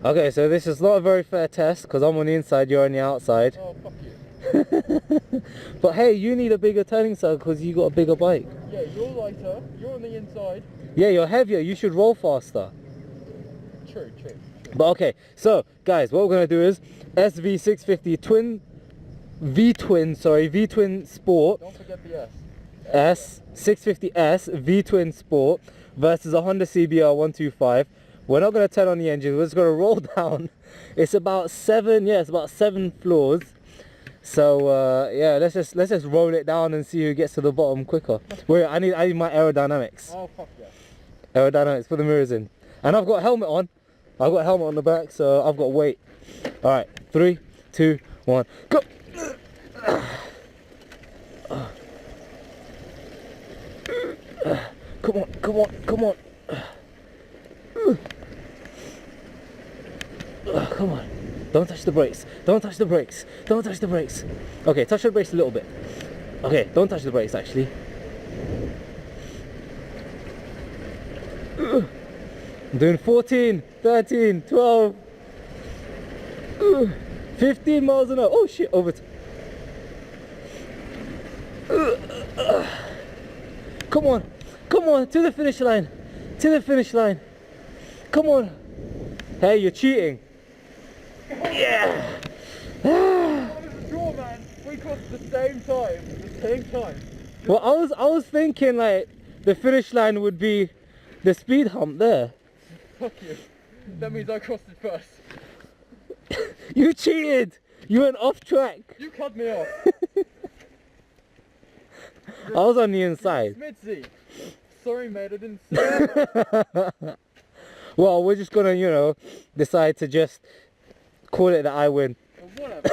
Okay, so this is not a very fair test because I'm on the inside, you're on the outside. Oh, fuck you. But hey, you need a bigger turning circle because you got a bigger bike. Yeah, you're lighter, you're on the inside. Yeah, you're heavier, you should roll faster. True. But okay, so guys, what we're going to do is SV650 V-Twin Sport. Don't forget the S. S650S V-Twin Sport versus a Honda CBR 125. We're not going to turn on the engine, we're just going to roll down. It's about 7 floors. So yeah, let's just roll it down and see who gets to the bottom quicker. Wait, I need my aerodynamics. Oh fuck yeah. Aerodynamics, put the mirrors in. And I've got a helmet on. I've got a helmet on the back, so I've got weight. Alright, 3, 2, 1, go! Come on. Come on. Don't touch the brakes. Okay, touch the brakes a little bit. Okay, don't touch the brakes actually. I'm doing 14, 13, 12, 15 miles an hour. Oh shit, over. Come on, to the finish line. Come on. Hey, you're cheating. Yeah. That was a draw, man. We crossed at the same time. Well, I was thinking like the finish line would be the speed hump there. Fuck you. That means I crossed it first. You cheated. You went off track. You cut me off. I was on the inside. Smitzy. Sorry, mate. I didn't see it. Well, we're just gonna, you know, decide to just call it that I win. Whatever.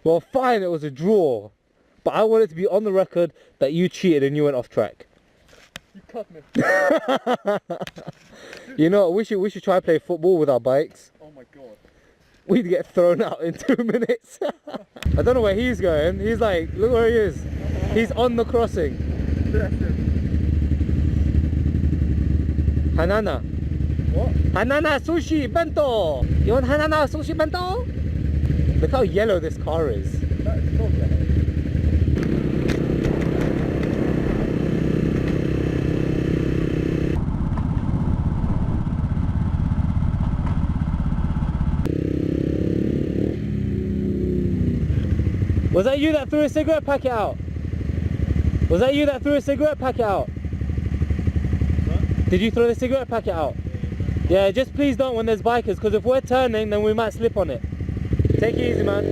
Well, fine, it was a draw. But I want it to be on the record that you cheated and you went off track. You cut me. You know, we should try play football with our bikes. Oh my god. We'd get thrown out in 2 minutes. I don't know where he's going. He's like, look where he is. He's on the crossing. Bless him. Hanana. What? Hanana sushi bento. You want Hanana sushi bento? Look how yellow this car is. That is not yellow. Was that you that threw a cigarette packet out? Was that you that threw a cigarette packet out? What? Did you throw the cigarette packet out? Yeah, just please don't when there's bikers, because if we're turning, then we might slip on it. Take it easy, man.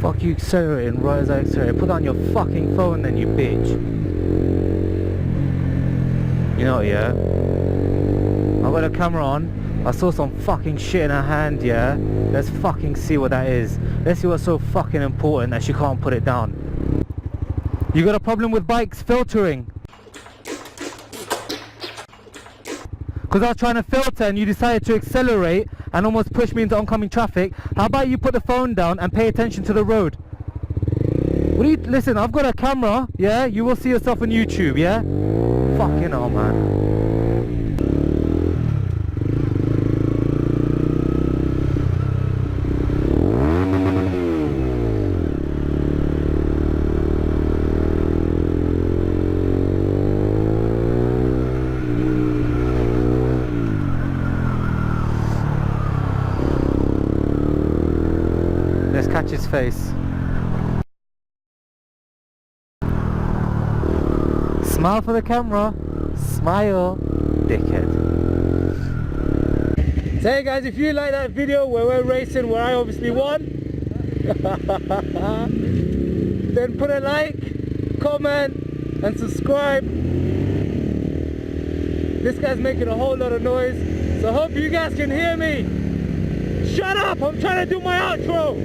Fuck you accelerating right as I accelerate. Put that on your fucking phone then, you bitch. You know, yeah? I've got a camera on. I saw some fucking shit in her hand, yeah? Let's fucking see what that is. Let's see what's so fucking important that she can't put it down. You got a problem with bikes filtering? Because I was trying to filter and you decided to accelerate and almost push me into oncoming traffic. How about you put the phone down and pay attention to the road? What do you... Listen, I've got a camera, yeah? You will see yourself on YouTube, yeah? Fucking hell, man. Let's catch his face. Smile for the camera. Smile, dickhead. So hey guys, if you like that video where we're racing, where I obviously won, then put a like, comment and subscribe. This guy's making a whole lot of noise, so I hope you guys can hear me. Shut up! I'm trying to do my outro!